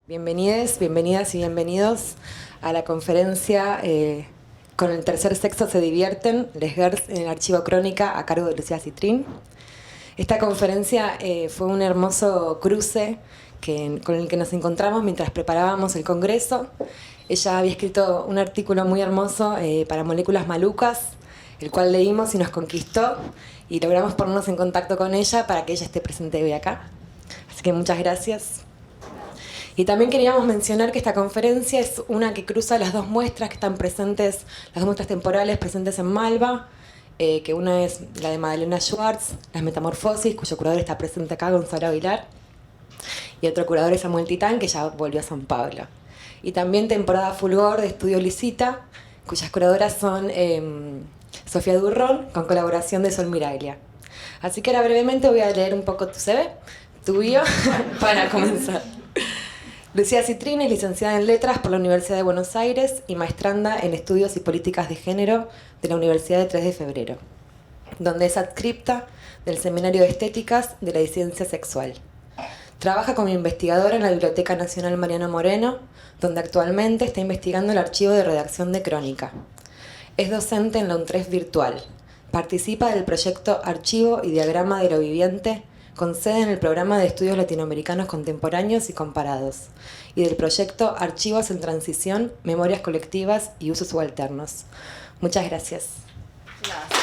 Bienvenides, bienvenidas y bienvenidos a la conferencia Con el tercer sexo se divierten, Les Girls en el Archivo Crónica, a cargo de Lucía Citrin. Esta conferencia fue un hermoso cruce con el que nos encontramos mientras preparábamos el congreso. Ella había escrito un artículo muy hermoso para Moléculas Malucas, el cual leímos y nos conquistó, y logramos ponernos en contacto con ella para que ella esté presente hoy acá. Así que muchas gracias. Y también queríamos mencionar que esta conferencia es una que cruza las dos muestras que están presentes, las dos muestras temporales presentes en Malva, que una es la de Madalena Schwartz, Las Metamorfosis, cuyo curador está presente acá, Gonzalo Aguilar, y otro curador es Samuel Titán, que ya volvió a San Pablo. Y también temporada Fulgor de Estudio Lisita, cuyas curadoras son Sofía Durrón, con colaboración de Sol Miraglia. Así que ahora brevemente voy a leer un poco tu CV, tu bio, para comenzar. Lucía Citrin es licenciada en Letras por la Universidad de Buenos Aires y maestranda en Estudios y Políticas de Género de la Universidad de 3 de Febrero, donde es adscripta del Seminario de Estéticas de la Disidencia Sexual. Trabaja como investigadora en la Biblioteca Nacional Mariano Moreno, donde actualmente está investigando el archivo de redacción de Crónica. Es docente en la UNTREF virtual. Participa del proyecto Archivo y Diagrama de lo Viviente, con sede en el Programa de Estudios Latinoamericanos Contemporáneos y Comparados, y del proyecto Archivos en Transición, Memorias Colectivas y Usos Subalternos. Muchas gracias. Gracias.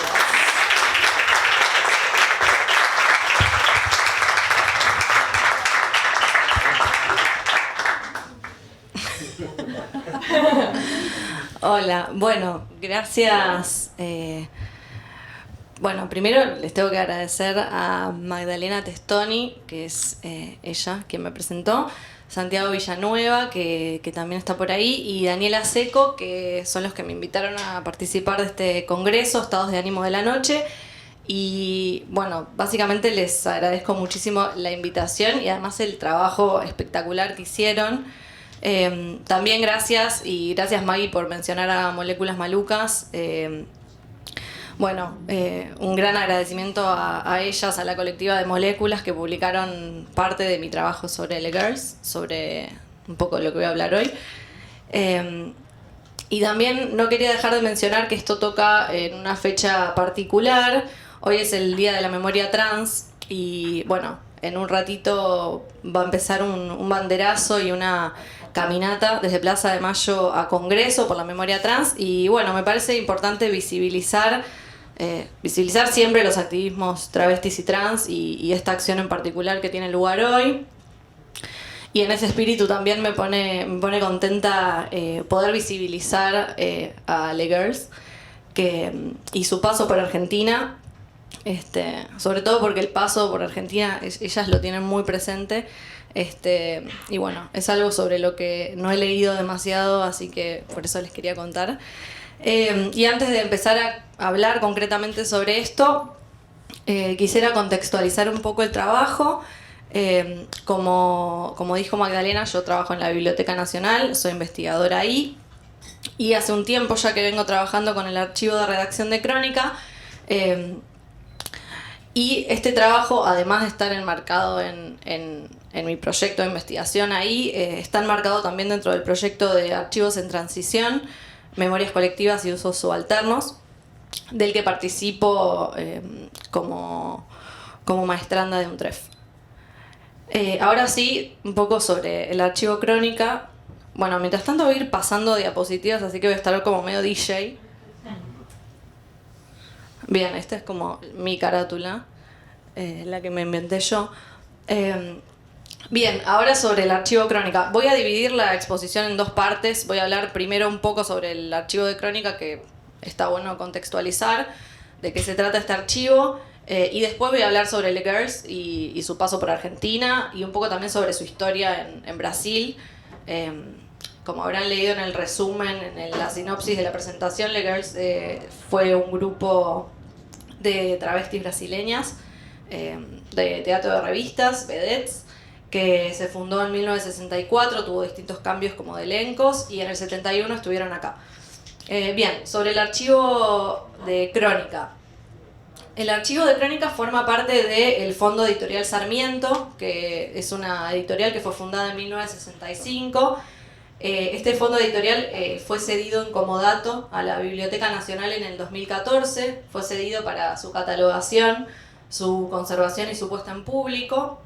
Hola, bueno, gracias. Bueno, primero les tengo que agradecer a Magdalena Testoni, que es ella quien me presentó, Santiago Villanueva, que también está por ahí, y Daniela Seco, que son los que me invitaron a participar de este congreso, Estados de Ánimo de la Noche. Y bueno, básicamente les agradezco muchísimo la invitación y además el trabajo espectacular que hicieron. También gracias Maggie por mencionar a Moléculas Malucas. Un gran agradecimiento a ellas, a la colectiva de Moléculas, que publicaron parte de mi trabajo sobre Les Girls, sobre un poco lo que voy a hablar hoy. Y también no quería dejar de mencionar que esto toca en una fecha particular. Hoy es el Día de la Memoria Trans y bueno, en un ratito va a empezar un banderazo y una caminata desde Plaza de Mayo a Congreso por la Memoria Trans. Y bueno, me parece importante visibilizar siempre los activismos travestis y trans y esta acción en particular que tiene lugar hoy. Y en ese espíritu también me pone contenta poder visibilizar a Les Girls y su paso por Argentina, sobre todo porque el paso por Argentina ellas lo tienen muy presente. Y bueno, es algo sobre lo que no he leído demasiado, así que por eso les quería contar. Y antes de empezar a hablar concretamente sobre esto, quisiera contextualizar un poco el trabajo. Como dijo Magdalena, yo trabajo en la Biblioteca Nacional, soy investigadora ahí, y hace un tiempo ya que vengo trabajando con el archivo de redacción de Crónica. Y este trabajo, además de estar enmarcado en mi proyecto de investigación ahí, está enmarcado también dentro del proyecto de Archivos en Transición, Memorias Colectivas y Usos Subalternos, del que participo como maestranda de UNTREF. Ahora sí, un poco sobre el archivo Crónica. Bueno, mientras tanto voy a ir pasando diapositivas, así que voy a estar como medio DJ. Bien, esta es como mi carátula, la que me inventé yo. Bien, ahora sobre el archivo Crónica. Voy a dividir la exposición en dos partes. Voy a hablar primero un poco sobre el archivo de Crónica, que está bueno contextualizar de qué se trata este archivo. Y después voy a hablar sobre Les Girls y su paso por Argentina y un poco también sobre su historia en Brasil. Como habrán leído en el resumen, en la sinopsis de la presentación, Les Girls fue un grupo de travestis brasileñas, de teatro de revistas, vedettes, que se fundó en 1964, tuvo distintos cambios como de elencos y en el 71 estuvieron acá. Bien, sobre el archivo de Crónica. El archivo de crónica forma parte del Fondo Editorial Sarmiento, que es una editorial que fue fundada en 1965. Este fondo editorial fue cedido en comodato a la Biblioteca Nacional en el 2014, fue cedido para su catalogación, su conservación y su puesta en público.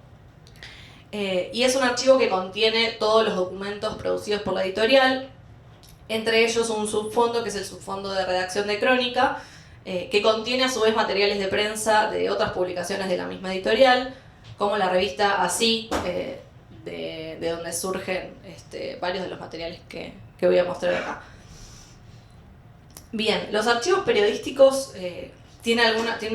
Y es un archivo que contiene todos los documentos producidos por la editorial, entre ellos un subfondo, que es el subfondo de redacción de crónica, que contiene a su vez materiales de prensa de otras publicaciones de la misma editorial, como la revista Así, de donde surgen varios de los materiales que voy a mostrar acá. Bien, los archivos periodísticos tienen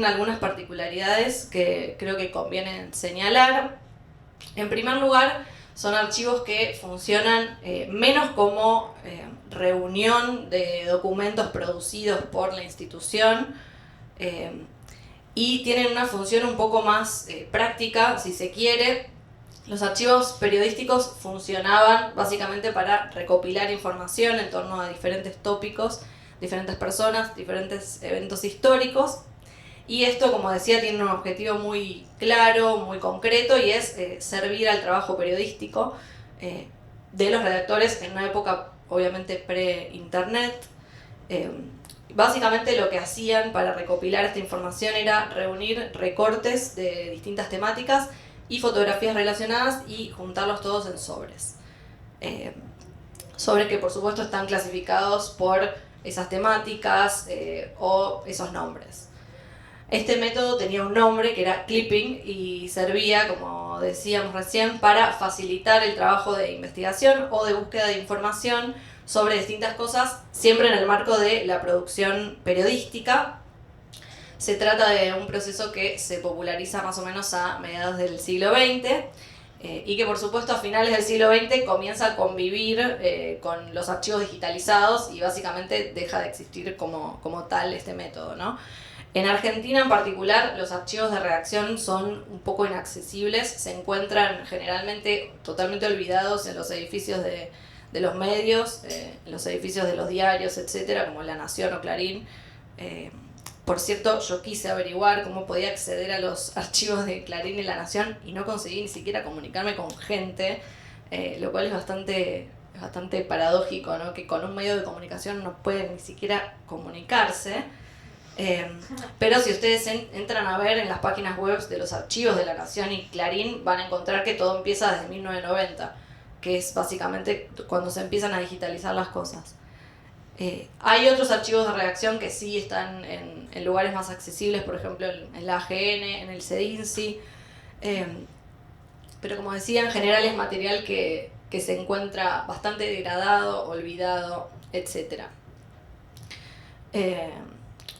algunas particularidades que creo que conviene señalar. En primer lugar, son archivos que funcionan menos como reunión de documentos producidos por la institución y tienen una función un poco más práctica, si se quiere. Los archivos periodísticos funcionaban básicamente para recopilar información en torno a diferentes tópicos, diferentes personas, diferentes eventos históricos. Y esto, como decía, tiene un objetivo muy claro, muy concreto, y es servir al trabajo periodístico de los redactores en una época obviamente pre-internet. Básicamente lo que hacían para recopilar esta información era reunir recortes de distintas temáticas y fotografías relacionadas y juntarlos todos en sobres. Sobres que por supuesto están clasificados por esas temáticas o esos nombres. Este método tenía un nombre que era clipping y servía, como decíamos recién, para facilitar el trabajo de investigación o de búsqueda de información sobre distintas cosas, siempre en el marco de la producción periodística. Se trata de un proceso que se populariza más o menos a mediados del siglo XX y que por supuesto a finales del siglo XX comienza a convivir con los archivos digitalizados y básicamente deja de existir como tal este método, ¿no? En Argentina en particular los archivos de redacción son un poco inaccesibles, se encuentran generalmente totalmente olvidados en los edificios de los medios, en los edificios de los diarios, etcétera, como La Nación o Clarín. Por cierto, yo quise averiguar cómo podía acceder a los archivos de Clarín y La Nación y no conseguí ni siquiera comunicarme con gente, lo cual es bastante paradójico, ¿no? Que con un medio de comunicación no pueden ni siquiera comunicarse. Pero si ustedes entran a ver en las páginas web de los archivos de La Nación y Clarín, van a encontrar que todo empieza desde 1990, que es básicamente cuando se empiezan a digitalizar las cosas. Hay otros archivos de redacción que sí están en lugares más accesibles, por ejemplo en la AGN, en el CEDINSI, pero como decía, en general es material que se encuentra bastante degradado, olvidado, etc.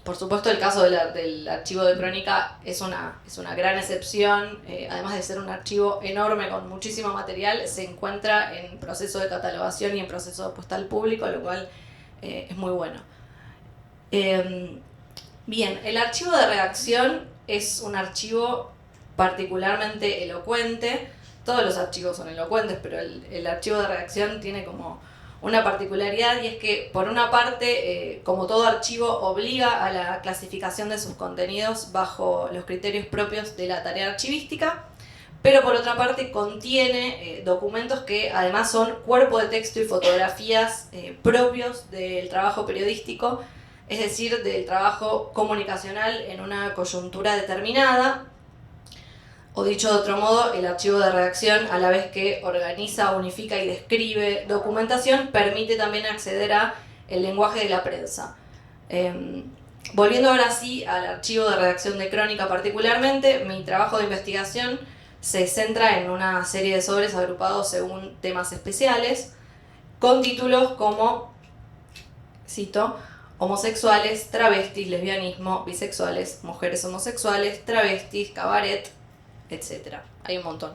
Por supuesto el caso del archivo de crónica es una gran excepción, además de ser un archivo enorme con muchísimo material, se encuentra en proceso de catalogación y en proceso de puesta al público, lo cual es muy bueno. Bien, el archivo de redacción es un archivo particularmente elocuente. Todos los archivos son elocuentes, pero el archivo de redacción tiene como una particularidad, y es que por una parte, como todo archivo, obliga a la clasificación de sus contenidos bajo los criterios propios de la tarea archivística, pero por otra parte contiene documentos que además son cuerpo de texto y fotografías propios del trabajo periodístico, es decir, del trabajo comunicacional en una coyuntura determinada. O dicho de otro modo, el archivo de redacción, a la vez que organiza, unifica y describe documentación, permite también acceder a el lenguaje de la prensa. Volviendo ahora sí al archivo de redacción de crónica particularmente, mi trabajo de investigación se centra en una serie de sobres agrupados según temas especiales, con títulos como, cito, homosexuales, travestis, lesbianismo, bisexuales, mujeres homosexuales, travestis, cabaret, etc. Hay un montón.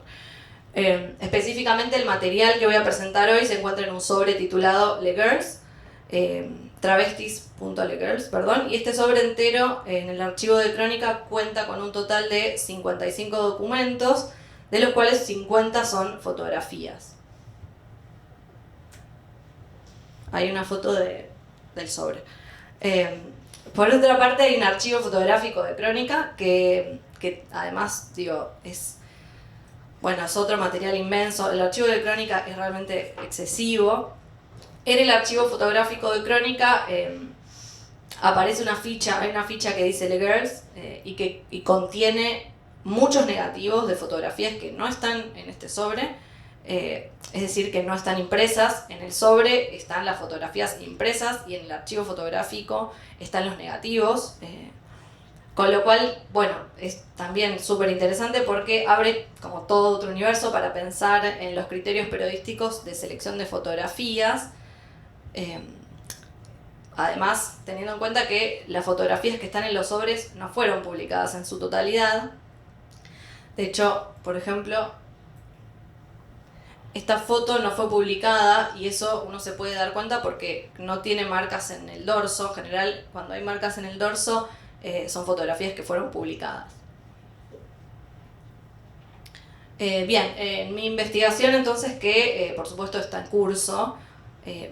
Específicamente el material que voy a presentar hoy se encuentra en un sobre titulado Les Girls, travestis.legirls, perdón, y este sobre entero en el archivo de crónica cuenta con un total de 55 documentos, de los cuales 50 son fotografías. Hay una foto del sobre. Por otra parte, hay un archivo fotográfico de Crónica que además, digo, es otro material inmenso. El archivo de Crónica es realmente excesivo. En el archivo fotográfico de Crónica aparece hay una ficha que dice Le Girls y contiene muchos negativos de fotografías que no están en este sobre, es decir, que no están impresas. En el sobre están las fotografías impresas y en el archivo fotográfico están los negativos. Con lo cual, bueno, es también súper interesante porque abre como todo otro universo para pensar en los criterios periodísticos de selección de fotografías. Además, teniendo en cuenta que las fotografías que están en los sobres no fueron publicadas en su totalidad. De hecho, por ejemplo, esta foto no fue publicada y eso uno se puede dar cuenta porque no tiene marcas en el dorso. En general, cuando hay marcas en el dorso, son fotografías que fueron publicadas. Bien, en mi investigación entonces, que por supuesto está en curso,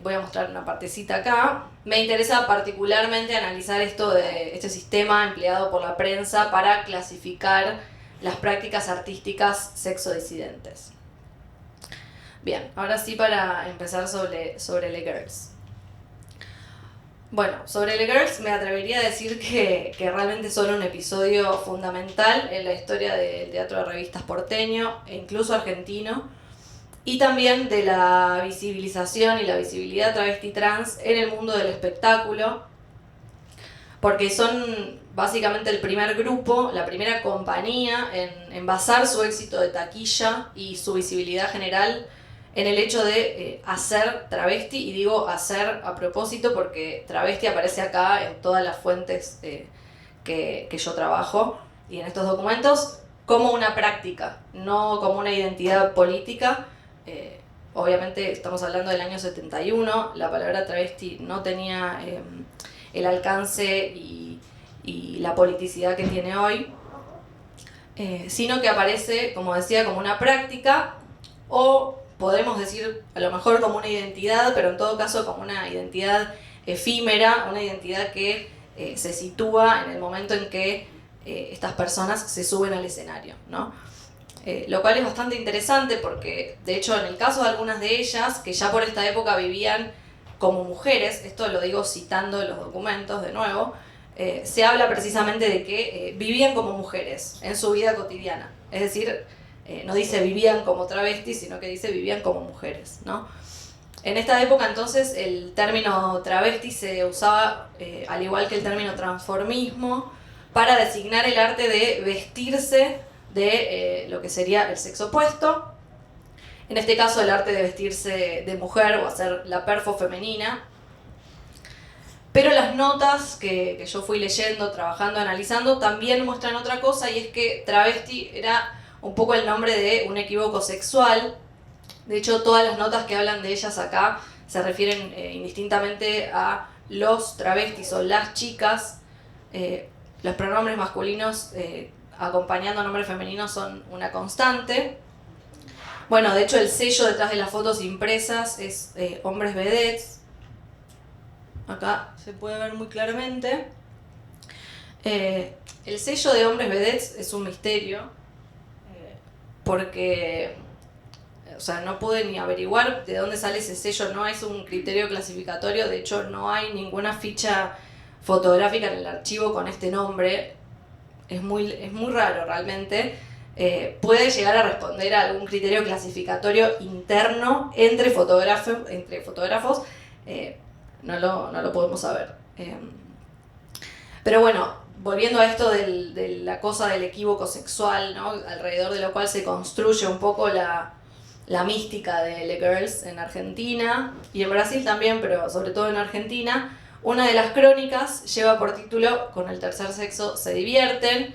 voy a mostrar una partecita acá. Me interesa particularmente analizar esto de este sistema empleado por la prensa para clasificar las prácticas artísticas sexodisidentes. Bien, ahora sí, para empezar sobre Le Girls. Bueno, sobre Le Girls me atrevería a decir que realmente son un episodio fundamental en la historia del teatro de revistas porteño e incluso argentino, y también de la visibilización y la visibilidad travesti trans en el mundo del espectáculo, porque son básicamente el primer grupo, la primera compañía en basar su éxito de taquilla y su visibilidad general en el hecho de hacer travesti, y digo hacer a propósito porque travesti aparece acá en todas las fuentes que yo trabajo y en estos documentos como una práctica, no como una identidad política. Obviamente estamos hablando del año 71, la palabra travesti no tenía el alcance y la politicidad que tiene hoy, sino que aparece, como decía, como una práctica, o podemos decir a lo mejor como una identidad, pero en todo caso como una identidad efímera, una identidad que se sitúa en el momento en que estas personas se suben al escenario, ¿no? Lo cual es bastante interesante porque, de hecho, en el caso de algunas de ellas, que ya por esta época vivían como mujeres, esto lo digo citando los documentos de nuevo, se habla precisamente de que vivían como mujeres en su vida cotidiana. Es decir, no dice vivían como travestis, sino que dice vivían como mujeres, ¿no? En esta época, entonces, el término travesti se usaba, al igual que el término transformismo, para designar el arte de vestirse de lo que sería el sexo opuesto. En este caso, el arte de vestirse de mujer o hacer la perfo femenina. Pero las notas que yo fui leyendo, trabajando, analizando, también muestran otra cosa, y es que travesti era un poco el nombre de un equívoco sexual. De hecho, todas las notas que hablan de ellas acá se refieren indistintamente a los travestis o las chicas. Los pronombres masculinos acompañando a nombres femeninos son una constante. Bueno, de hecho el sello detrás de las fotos impresas es hombres vedettes. Acá se puede ver muy claramente. El sello de hombres vedettes es un misterio, porque no pude ni averiguar de dónde sale ese sello. No es un criterio clasificatorio, de hecho no hay ninguna ficha fotográfica en el archivo con este nombre. Es muy raro realmente. Puede llegar a responder a algún criterio clasificatorio interno entre fotógrafos, no lo podemos saber. Pero bueno, volviendo a esto de la cosa del equívoco sexual, ¿no? Alrededor de lo cual se construye un poco la mística de Le Girls en Argentina y en Brasil también, pero sobre todo en Argentina. Una de las crónicas lleva por título Con el tercer sexo se divierten,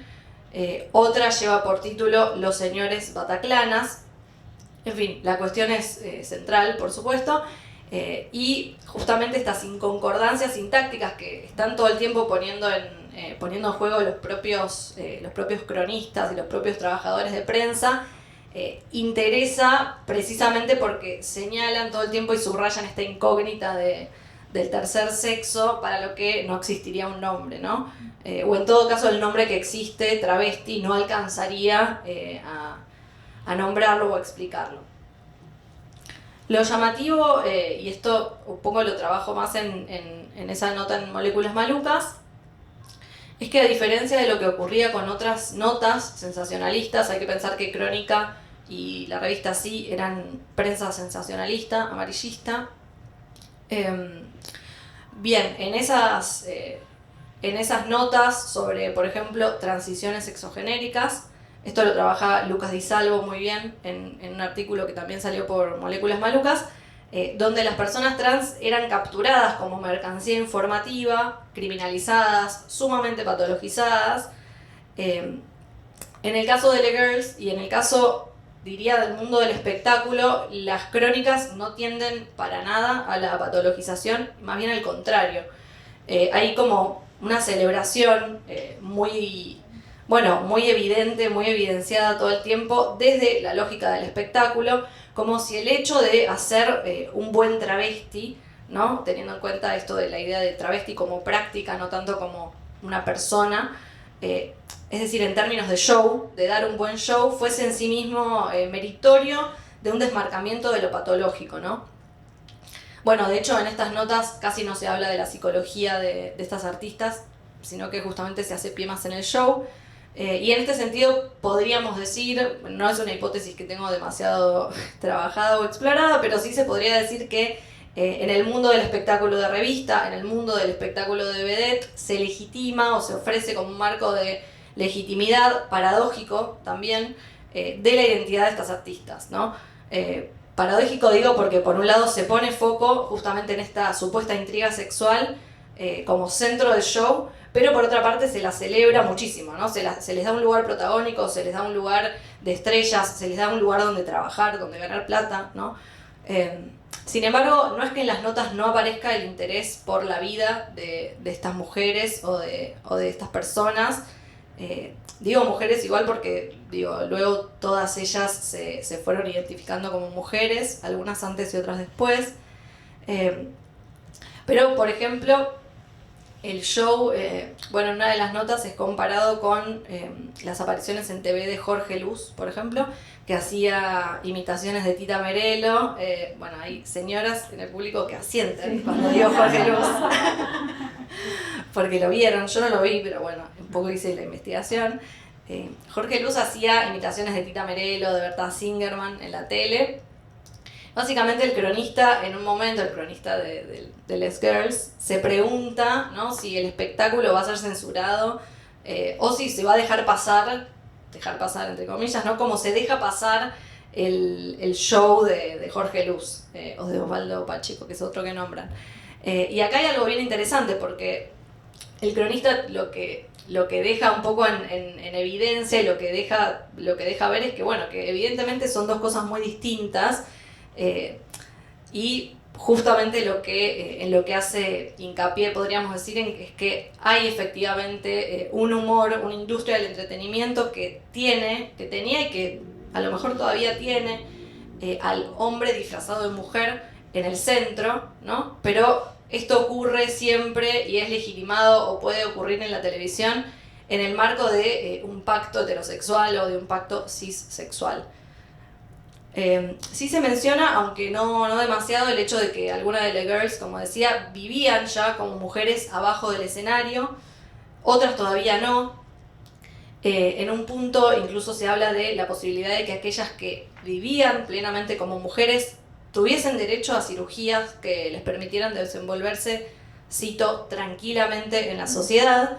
otra lleva por título Los señores Bataclanas. En fin, la cuestión es central, por supuesto, y justamente estas inconcordancias sintácticas que están todo el tiempo poniendo en juego los propios cronistas y los propios trabajadores de prensa, interesa precisamente porque señalan todo el tiempo y subrayan esta incógnita de del tercer sexo para lo que no existiría un nombre, ¿no? O en todo caso el nombre que existe, travesti, no alcanzaría a nombrarlo o a explicarlo. Lo llamativo, y esto un poco lo trabajo más en esa nota en Moléculas Malucas, es que a diferencia de lo que ocurría con otras notas sensacionalistas, hay que pensar que Crónica y la revista Sí eran prensa sensacionalista, amarillista. Bien, en esas notas sobre, por ejemplo, transiciones sexogenéricas, esto lo trabaja Lucas Di Salvo muy bien en un artículo que también salió por Moléculas Malucas, donde las personas trans eran capturadas como mercancía informativa, criminalizadas, sumamente patologizadas. En el caso de The Girls y en el caso, diría, del mundo del espectáculo, las crónicas no tienden para nada a la patologización, más bien al contrario. Hay como una celebración muy evidente, muy evidenciada todo el tiempo desde la lógica del espectáculo, como si el hecho de hacer un buen travesti, ¿no? Teniendo en cuenta esto de la idea de travesti como práctica, no tanto como una persona, es decir, en términos de show, de dar un buen show, fuese en sí mismo meritorio de un desmarcamiento de lo patológico, ¿no? Bueno, de hecho en estas notas casi no se habla de la psicología de estas artistas, sino que justamente se hace pie más en el show. Y en este sentido podríamos decir, no es una hipótesis que tengo demasiado trabajada o explorada, pero sí se podría decir que en el mundo del espectáculo de revista, en el mundo del espectáculo de vedette, se legitima o se ofrece como un marco de legitimidad paradójico también de la identidad de estas artistas, ¿no? Paradójico digo porque por un lado se pone foco justamente en esta supuesta intriga sexual como centro del show, pero por otra parte se la celebra muchísimo, ¿no? Se les da un lugar protagónico, se les da un lugar de estrellas, se les da un lugar donde trabajar, donde ganar plata, ¿no? Sin embargo, no es que en las notas no aparezca el interés por la vida de estas mujeres o de estas personas. Digo mujeres igual porque luego todas ellas se fueron identificando como mujeres, algunas antes y otras después. Pero, por ejemplo, el show, en una de las notas es comparado con las apariciones en TV de Jorge Luz, por ejemplo, que hacía imitaciones de Tita Merelo. Hay señoras en el público que asienten cuando digo Jorge Luz, porque lo vieron, yo no lo vi, pero bueno, un poco hice la investigación. Jorge Luz hacía imitaciones de Tita Merelo, de Berta Singerman en la tele. Básicamente el cronista, en un momento, el cronista de Les Girls, se pregunta, ¿no?, si el espectáculo va a ser censurado o si se va a dejar pasar entre comillas, ¿no?, como se deja pasar el show de Jorge Luz o de Osvaldo Pacheco, que es otro que nombran. Y acá hay algo bien interesante porque el cronista lo que deja un poco en evidencia y lo que deja ver es que evidentemente son dos cosas muy distintas. Y justamente en lo que hace hincapié, podríamos decir, es que hay efectivamente un humor, una industria del entretenimiento que tenía y que a lo mejor todavía tiene al hombre disfrazado de mujer en el centro, ¿no? Pero esto ocurre siempre y es legitimado o puede ocurrir en la televisión en el marco de un pacto heterosexual o de un pacto cissexual. Sí se menciona, aunque no demasiado, el hecho de que algunas de las girls, como decía, vivían ya como mujeres abajo del escenario, otras todavía no. En un punto incluso se habla de la posibilidad de que aquellas que vivían plenamente como mujeres tuviesen derecho a cirugías que les permitieran desenvolverse, cito, tranquilamente en la sociedad,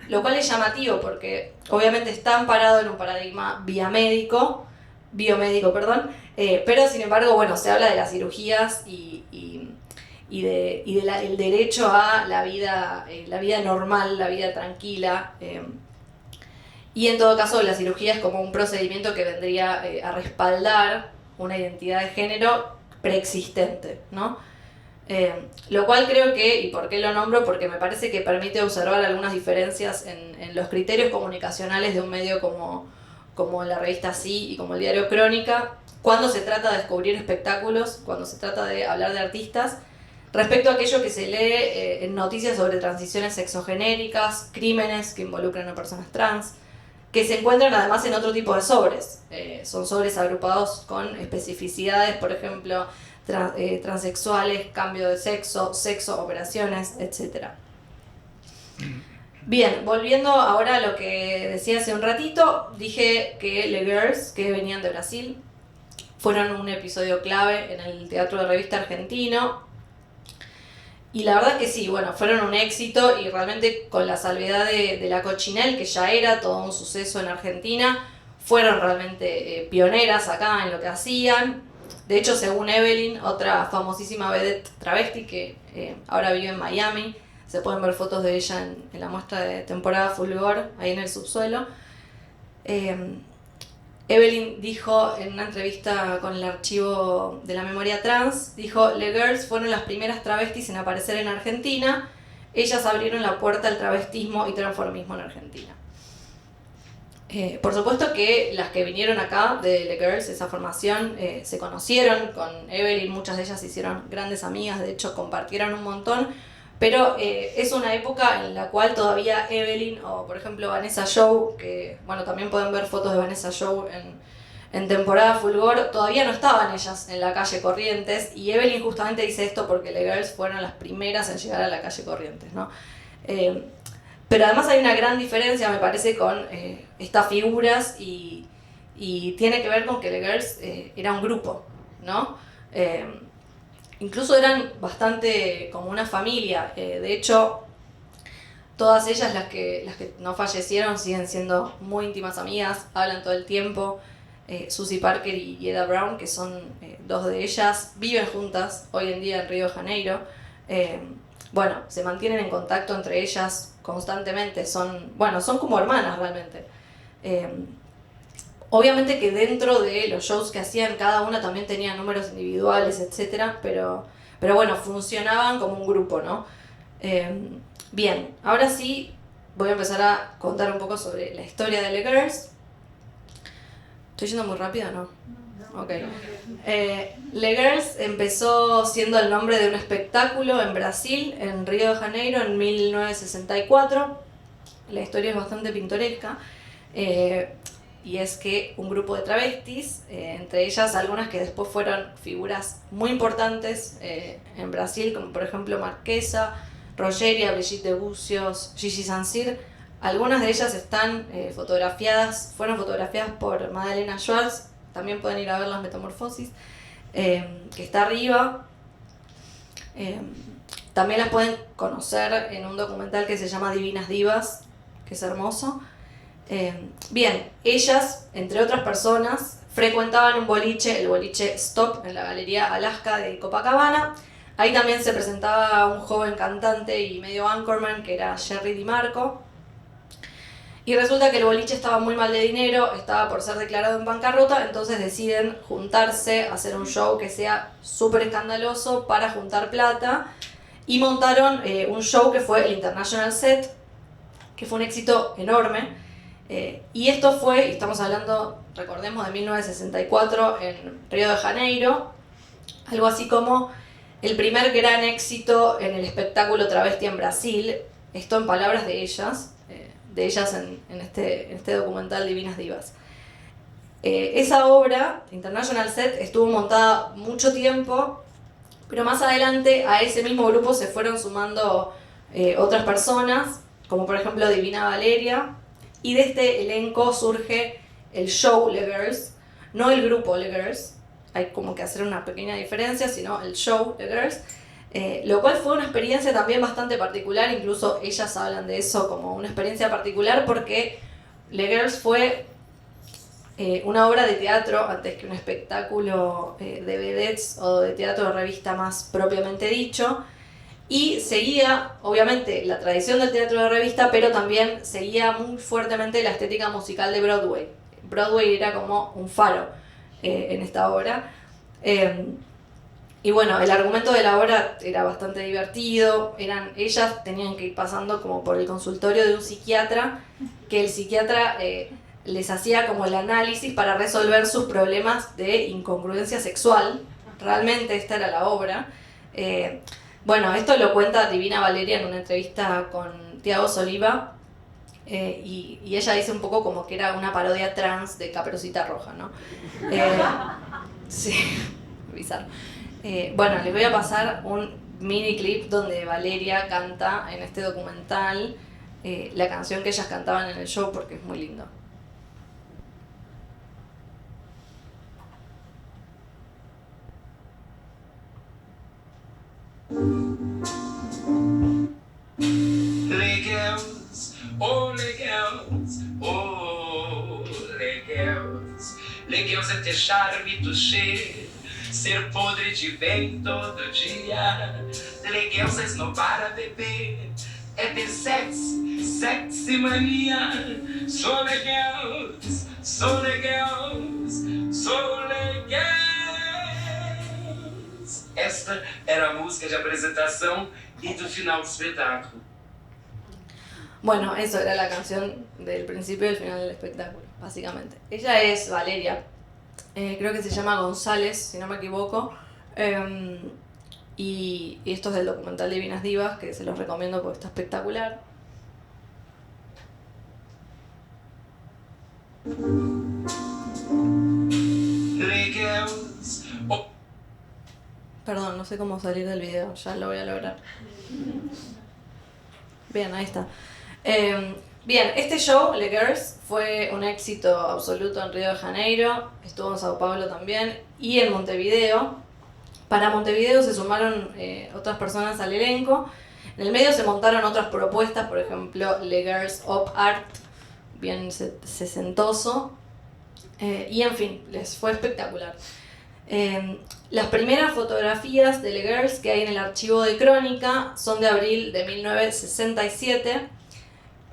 lo cual es llamativo porque obviamente está amparado en un paradigma biomédico, pero sin embargo, se habla de las cirugías y del derecho a la vida normal, la vida tranquila, y en todo caso la cirugía es como un procedimiento que vendría a respaldar una identidad de género preexistente, ¿no? Lo cual creo que, ¿y por qué lo nombro? Porque me parece que permite observar algunas diferencias en los criterios comunicacionales de un medio como la revista Sí y como el diario Crónica, cuando se trata de descubrir espectáculos, cuando se trata de hablar de artistas, respecto a aquello que se lee en noticias sobre transiciones sexogenéricas, crímenes que involucran a personas trans, que se encuentran además en otro tipo de sobres. Son sobres agrupados con especificidades, por ejemplo, transexuales, cambio de sexo, operaciones, etc. Bien, volviendo ahora a lo que decía hace un ratito, dije que Les Girls, que venían de Brasil, fueron un episodio clave en el teatro de revista argentino. Y la verdad que sí, bueno, fueron un éxito y realmente con la salvedad de la Cochinel, que ya era todo un suceso en Argentina, fueron realmente pioneras acá en lo que hacían. De hecho, según Evelyn, otra famosísima vedette travesti que ahora vive en Miami, se pueden ver fotos de ella en la muestra de temporada Fulgor, ahí en el subsuelo. Evelyn dijo en una entrevista con el archivo de la memoria trans, dijo: Les Girls fueron las primeras travestis en aparecer en Argentina, ellas abrieron la puerta al travestismo y transformismo en Argentina. Por supuesto que las que vinieron acá de Les Girls, esa formación, se conocieron con Evelyn, muchas de ellas se hicieron grandes amigas, de hecho compartieron un montón, pero es una época en la cual todavía Evelyn o por ejemplo Vanessa Show, que bueno, también pueden ver fotos de Vanessa Show en temporada Fulgor, todavía no estaban ellas en la calle Corrientes, y Evelyn justamente dice esto porque Les Girls fueron las primeras en llegar a la calle Corrientes, ¿no? Pero además hay una gran diferencia, me parece, con estas figuras y tiene que ver con que Les Girls era un grupo, ¿no? Incluso eran bastante como una familia. De hecho, todas ellas, las que no fallecieron, siguen siendo muy íntimas amigas, hablan todo el tiempo. Susie Parker y Yeda Brown, que son dos de ellas, viven juntas hoy en día en Río de Janeiro. Bueno, se mantienen en contacto entre ellas constantemente, son como hermanas realmente. Obviamente que dentro de los shows que hacían, cada una también tenía números individuales, etc. Pero bueno, funcionaban como un grupo, ¿no? Bien, ahora sí voy a empezar a contar un poco sobre la historia de Les Girls. ¿Estoy yendo muy rápido o no? Ok. Les Girls empezó siendo el nombre de un espectáculo en Brasil, en Río de Janeiro, en 1964. La historia es bastante pintoresca. Y es que un grupo de travestis, entre ellas algunas que después fueron figuras muy importantes en Brasil, como por ejemplo Marquesa, Rogeria, Brigitte de Bucios, Gigi Sancir, algunas de ellas están fueron fotografiadas por Madalena Schwartz, también pueden ir a ver las Metamorfosis, que está arriba. También las pueden conocer en un documental que se llama Divinas Divas, que es hermoso. Bien, ellas, entre otras personas, frecuentaban un boliche, el boliche Stop, en la Galería Alaska de Copacabana. Ahí también se presentaba un joven cantante y medio anchorman que era Jerry DiMarco. Y resulta que el boliche estaba muy mal de dinero, estaba por ser declarado en bancarrota, entonces deciden juntarse, hacer un show que sea súper escandaloso para juntar plata. Y montaron un show que fue el International Set, que fue un éxito enorme. Y esto fue, y estamos hablando, recordemos, de 1964 en Río de Janeiro, algo así como el primer gran éxito en el espectáculo travesti en Brasil, esto en palabras de ellas en este documental Divinas Divas. Esa obra, International Set, estuvo montada mucho tiempo, pero más adelante a ese mismo grupo se fueron sumando otras personas, como por ejemplo Divina Valeria, y de este elenco surge el show Les Girls, no el grupo Les Girls, hay como que hacer una pequeña diferencia, sino el show Les Girls, lo cual fue una experiencia también bastante particular, incluso ellas hablan de eso como una experiencia particular porque Les Girls fue una obra de teatro antes que un espectáculo de vedettes o de teatro de revista más propiamente dicho. Y seguía, obviamente, la tradición del teatro de revista, pero también seguía muy fuertemente la estética musical de Broadway. Broadway era como un faro en esta obra. Y bueno, el argumento de la obra era bastante divertido. Ellas tenían que ir pasando como por el consultorio de un psiquiatra, que el psiquiatra les hacía como el análisis para resolver sus problemas de incongruencia sexual. Realmente esta era la obra. Bueno, esto lo cuenta Divina Valeria en una entrevista con Tiago Soliva, y ella dice un poco como que era una parodia trans de Caperucita Roja, ¿no? Sí, bizarro. Bueno, les voy a pasar un mini clip donde Valeria canta en este documental la canción que ellas cantaban en el show porque es muy lindo. Legals, oh legals, oh legals. Legals é ter charme, toucher, ser podre de bem todo dia. Legals é esnobar a beber, é ter sexy, sexy mania. Sou legals, sou legals, sou legals. Esta era a música de apresentação y do final del espectáculo. Bueno, eso era la canción del principio y del final del espectáculo, básicamente. Ella es Valeria, creo que se llama González, si no me equivoco, y esto es del documental Divinas Divas, que se los recomiendo porque está espectacular. Legals. Oh. Perdón, no sé cómo salir del video, ya lo voy a lograr. Bien, ahí está. Bien, este show, Le Girls, fue un éxito absoluto en Río de Janeiro, estuvo en Sao Paulo también y en Montevideo. Para Montevideo se sumaron otras personas al elenco. En el medio se montaron otras propuestas, por ejemplo, Le Girls Op Art, bien sesentoso. Y en fin, les fue espectacular. Las primeras fotografías de Le Girls que hay en el archivo de Crónica son de abril de 1967.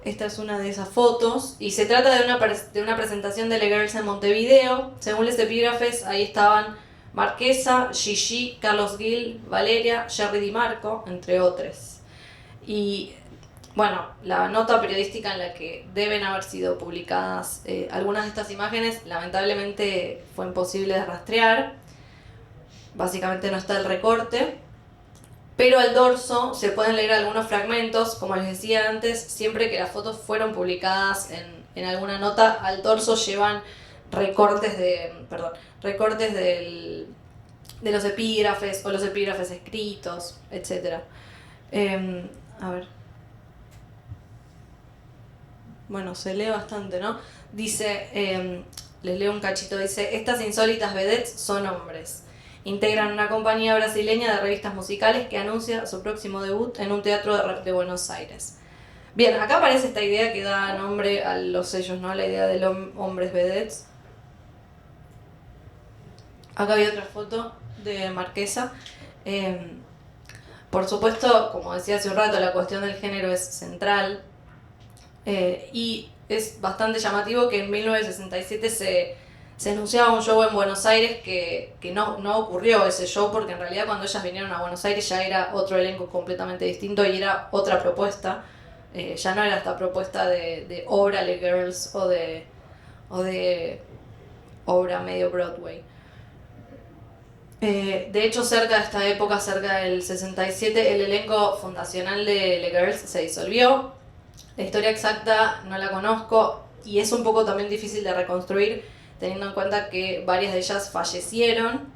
Esta es una de esas fotos y se trata de una presentación de Le Girls en Montevideo. Según los epígrafes, ahí estaban Marquesa, Gigi, Carlos Gil, Valeria, Jerry Di Marco, entre otros. Y bueno, la nota periodística en la que deben haber sido publicadas algunas de estas imágenes lamentablemente fue imposible de rastrear. Básicamente no está el recorte, pero al dorso se pueden leer algunos fragmentos. Como les decía antes, siempre que las fotos fueron publicadas en alguna nota, al dorso llevan recortes de los epígrafes o los epígrafes escritos, etc. A ver. Bueno, se lee bastante, ¿no? Dice, les leo un cachito, dice: estas insólitas vedettes son hombres. Integran una compañía brasileña de revistas musicales que anuncia su próximo debut en un teatro de Buenos Aires. Bien, acá aparece esta idea que da nombre a los sellos, ¿no? La idea de los hombres vedettes. Acá hay otra foto de Marquesa. Por supuesto, como decía hace un rato, la cuestión del género es central. Y es bastante llamativo que en 1967 se anunciaba un show en Buenos Aires que no ocurrió ese show, porque en realidad cuando ellas vinieron a Buenos Aires ya era otro elenco completamente distinto y era otra propuesta. Ya no era esta propuesta de obra Le Girls o de obra medio Broadway. De hecho, cerca de esta época, cerca del 67, el elenco fundacional de Le Girls se disolvió. La historia exacta no la conozco y es un poco también difícil de reconstruir, teniendo en cuenta que varias de ellas fallecieron.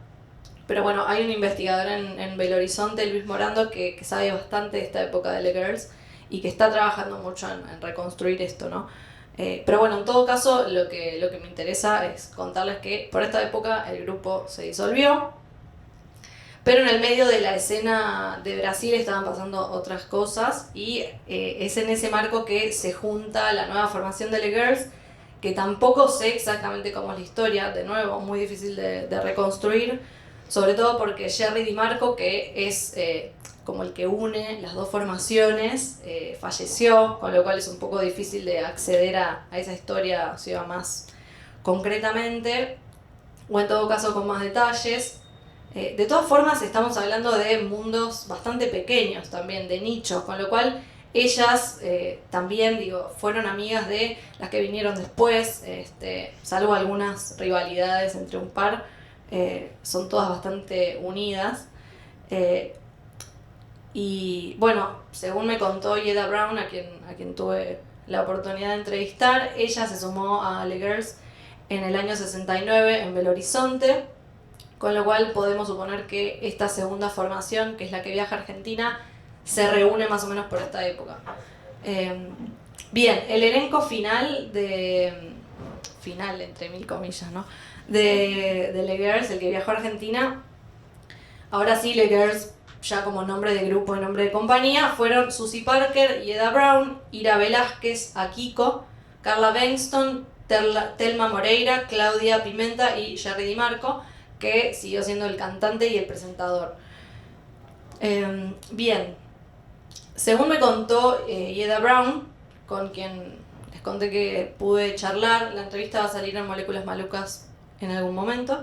Pero bueno, hay un investigador en Belo Horizonte, Luis Morando, que sabe bastante de esta época de Le Girls y que está trabajando mucho en reconstruir esto, ¿no? Pero bueno, en todo caso, lo que me interesa es contarles que por esta época el grupo se disolvió, pero en el medio de la escena de Brasil estaban pasando otras cosas y es en ese marco que se junta la nueva formación de Le Girls, que tampoco sé exactamente cómo es la historia, de nuevo, muy difícil de reconstruir, sobre todo porque Jerry Di Marco, que es como el que une las dos formaciones, falleció, con lo cual es un poco difícil de acceder a esa historia, o sea, más concretamente, o en todo caso con más detalles. De todas formas, estamos hablando de mundos bastante pequeños también, de nichos, con lo cual ellas también, fueron amigas de las que vinieron después, salvo algunas rivalidades entre un par, son todas bastante unidas. Y bueno, según me contó Yeda Brown, a quien tuve la oportunidad de entrevistar, ella se sumó a Le Girls en el año 69 en Belo Horizonte, con lo cual podemos suponer que esta segunda formación, que es la que viaja a Argentina, se reúne más o menos por esta época. Bien, el elenco final entre mil comillas, ¿no? de Le Girls, el que viajó a Argentina, ahora sí Le Girls, ya como nombre de grupo y nombre de compañía, fueron Susie Parker, Yeda Brown, Ira Velázquez, Akiko, Carla Bengtsson, Telma Moreira, Claudia Pimenta y Jerry Di Marco, que siguió siendo el cantante y el presentador. Bien, según me contó Yeda Brown, con quien les conté que pude charlar, la entrevista va a salir en Moléculas Malucas en algún momento.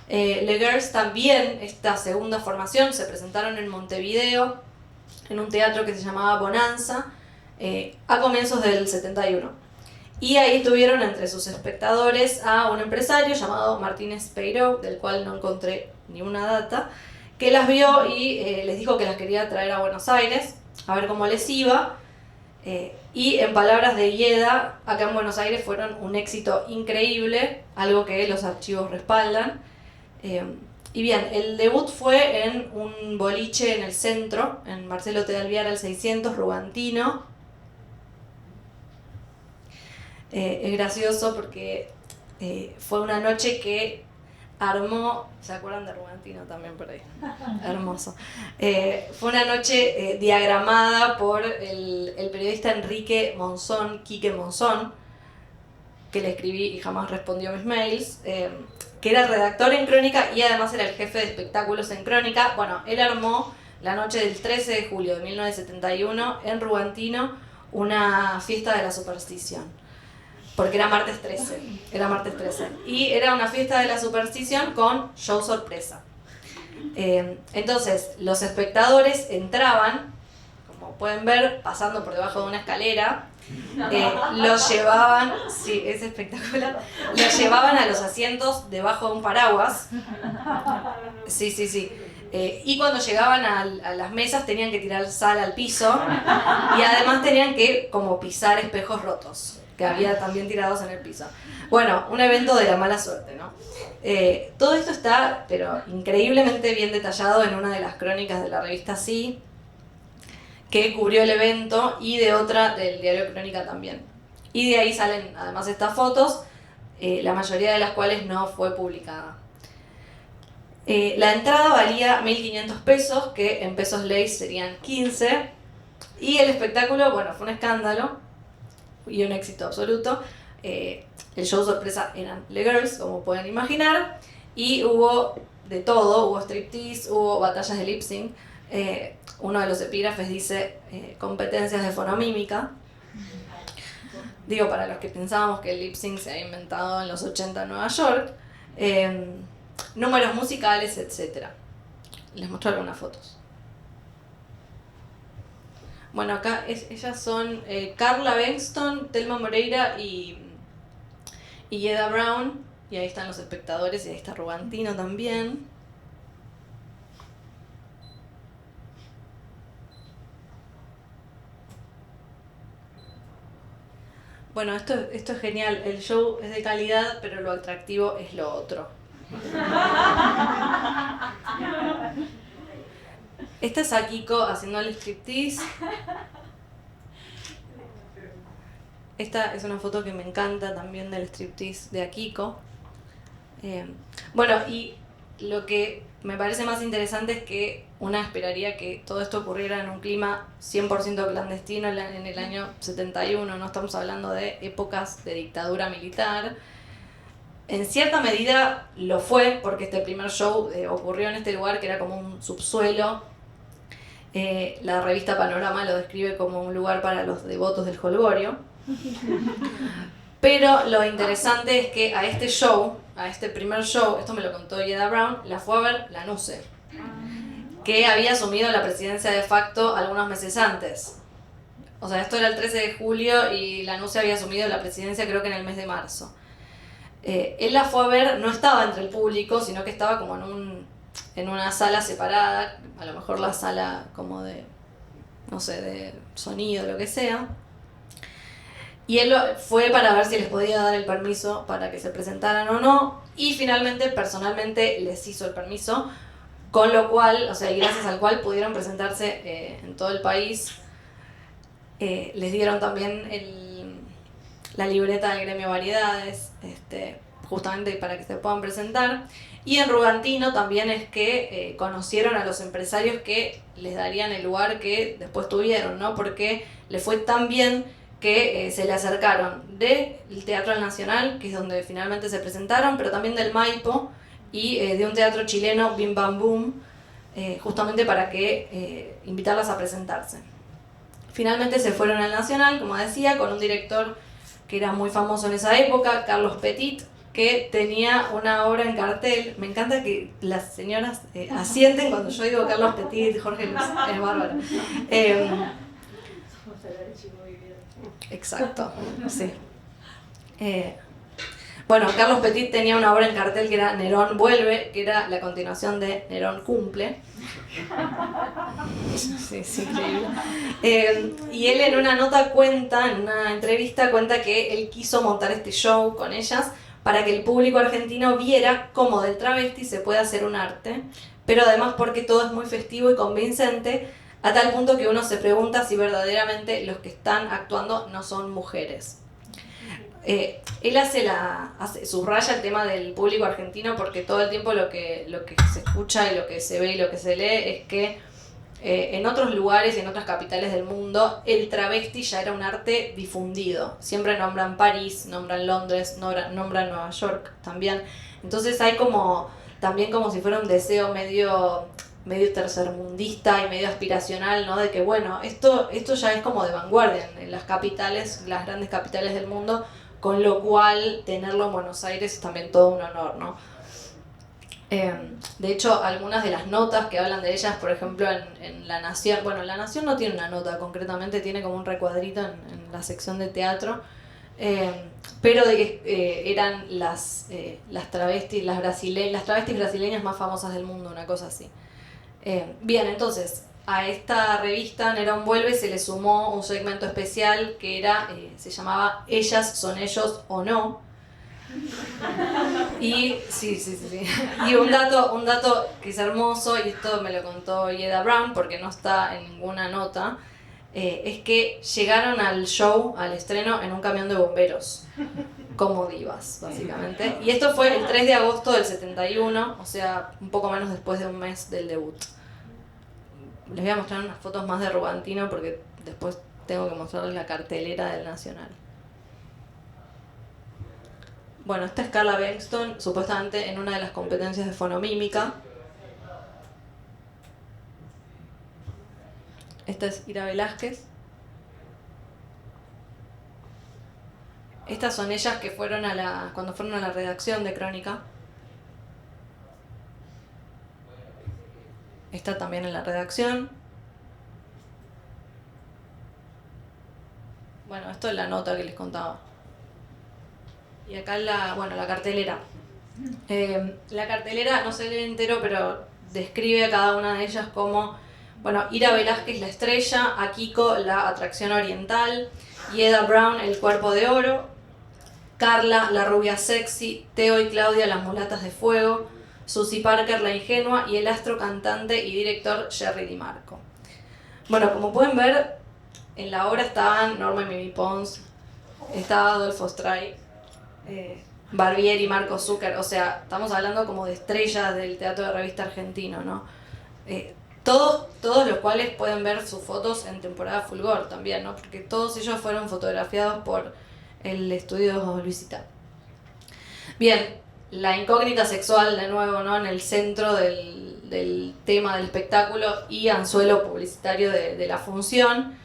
Le Girls también, esta segunda formación, se presentaron en Montevideo, en un teatro que se llamaba Bonanza, a comienzos del 71. Y ahí estuvieron entre sus espectadores a un empresario llamado Martínez Peiró, del cual no encontré ni una data, que las vio y les dijo que las quería traer a Buenos Aires, a ver cómo les iba. Y en palabras de Yeda, acá en Buenos Aires fueron un éxito increíble, algo que los archivos respaldan. Y bien, el debut fue en un boliche en el centro, en Marcelo T. de Alvear al 600, Rugantino. Es gracioso porque fue una noche que armó, ¿se acuerdan de Rugantino también por ahí? Hermoso. Fue una noche diagramada por el periodista Enrique Monzón, Quique Monzón, que le escribí y jamás respondió mis mails, que era redactor en Crónica y además era el jefe de espectáculos en Crónica. Bueno, él armó la noche del 13 de julio de 1971 en Rugantino una fiesta de la superstición. Porque era martes 13. Y era una fiesta de la superstición con show sorpresa. Entonces, los espectadores entraban, como pueden ver, pasando por debajo de una escalera. Los llevaban, sí, es espectacular, los llevaban a los asientos debajo de un paraguas. Sí. Y cuando llegaban a las mesas tenían que tirar sal al piso y además tenían que como pisar espejos rotos que había también tirados en el piso. Bueno, un evento de la mala suerte, ¿no? Todo esto está, pero increíblemente bien detallado en una de las crónicas de la revista Sí, que cubrió el evento, y de otra del diario Crónica también. Y de ahí salen además estas fotos, la mayoría de las cuales no fue publicada. La entrada valía 1.500 pesos, que en pesos ley serían 15, y el espectáculo, bueno, fue un escándalo y un éxito absoluto. El show sorpresa eran Le Girls, como pueden imaginar, y hubo de todo, hubo striptease, hubo batallas de lip sync. Uno de los epígrafes dice competencias de fonomímica. Digo, para los que pensábamos que el lip sync se había inventado en los 80 en Nueva York. Números musicales, etc. Les muestro algunas fotos. Bueno, acá ellas son Carla Bengtsson, Telma Moreira y Yeda Brown. Y ahí están los espectadores y ahí está Rugantino también. Bueno, esto es genial. El show es de calidad, pero lo atractivo es lo otro. Esta es Akiko haciendo el striptease. Esta es una foto que me encanta también del striptease de Akiko. Bueno, y lo que me parece más interesante es que una esperaría que todo esto ocurriera en un clima 100% clandestino en el año 71, no estamos hablando de épocas de dictadura militar. En cierta medida lo fue, porque este primer show ocurrió en este lugar que era como un subsuelo. La revista Panorama lo describe como un lugar para los devotos del jolgorio. Pero lo interesante es que a este show, a este primer show, esto me lo contó Yeda Brown, la fue a ver Lanuse, que había asumido la presidencia de facto algunos meses antes. O sea, esto era el 13 de julio y Lanuse había asumido la presidencia creo que en el mes de marzo. Él la fue a ver, no estaba entre el público, sino que estaba como en un en una sala separada, a lo mejor la sala como de, no sé, de sonido, lo que sea. Y él fue para ver si les podía dar el permiso para que se presentaran o no, y finalmente, personalmente, les hizo el permiso, con lo cual, o sea, y gracias al cual pudieron presentarse en todo el país. Les dieron también la libreta del gremio Variedades, justamente para que se puedan presentar. Y en Rugantino también es que conocieron a los empresarios que les darían el lugar que después tuvieron, ¿no? Porque les fue tan bien que se le acercaron del Teatro Nacional, que es donde finalmente se presentaron, pero también del Maipo y de un teatro chileno, Bim Bam Boom, justamente para que invitarlas a presentarse. Finalmente se fueron al Nacional, como decía, con un director que era muy famoso en esa época, Carlos Petit, que tenía una obra en cartel. Me encanta que las señoras asienten cuando yo digo Carlos Petit, Jorge Luis, es bárbaro. Exacto, sí. Bueno, Carlos Petit tenía una obra en cartel que era Nerón vuelve, que era la continuación de Nerón cumple. Sí, es increíble. Y él en una nota cuenta, en una entrevista, cuenta que él quiso montar este show con ellas para que el público argentino viera cómo del travesti se puede hacer un arte, pero además porque todo es muy festivo y convincente, a tal punto que uno se pregunta si verdaderamente los que están actuando no son mujeres. Él subraya el tema del público argentino porque todo el tiempo lo que se escucha y lo que se ve y lo que se lee es que en otros lugares y en otras capitales del mundo el travesti ya era un arte difundido. Siempre nombran París, nombran Londres, nombran Nueva York también. Entonces hay también como si fuera un deseo medio tercermundista y medio aspiracional, ¿no? De que bueno, esto ya es como de vanguardia en las capitales, las grandes capitales del mundo, con lo cual tenerlo en Buenos Aires es también todo un honor, ¿no? De hecho, algunas de las notas que hablan de ellas, por ejemplo, en La Nación, bueno, La Nación no tiene una nota concretamente, tiene como un recuadrito en la sección de teatro, pero de que eran las travestis brasileñas más famosas del mundo, una cosa así. Bien, entonces, a esta revista Nerón Vuelve se le sumó un segmento especial que se llamaba Ellas son ellos o no. Y sí. Y un dato que es hermoso, y esto me lo contó Ieda Brown porque no está en ninguna nota, es que llegaron al show, al estreno, en un camión de bomberos, como divas, básicamente. Y esto fue el 3 de agosto del 71, o sea, un poco menos después de un mes del debut. Les voy a mostrar unas fotos más de Rugantino porque después tengo que mostrarles la cartelera del Nacional. Bueno, esta es Carla Bengtsson, supuestamente en una de las competencias de fonomímica. Esta es Ira Velázquez. Estas son ellas que fueron cuando fueron a la redacción de Crónica. Está también en la redacción. Bueno, esto es la nota que les contaba. Y acá la cartelera. La cartelera no se lee entero, pero describe a cada una de ellas como, bueno, Ira Velázquez la estrella, Akiko la atracción oriental, Ieda Brown el cuerpo de oro, Carla la rubia sexy, Teo y Claudia las mulatas de fuego, Susie Parker la ingenua y el astro cantante y director Jerry DiMarco. Bueno, como pueden ver, en la obra estaban Norma y Mimi Pons, estaba Adolfo Stray, Barbieri, Marco Zucker, o sea, estamos hablando como de estrellas del teatro de revista argentino, ¿no? Todos los cuales pueden ver sus fotos en temporada Fulgor también, ¿no? Porque todos ellos fueron fotografiados por el estudio Luisita. Bien, la incógnita sexual de nuevo, ¿no? En el centro del tema del espectáculo y anzuelo publicitario de la función,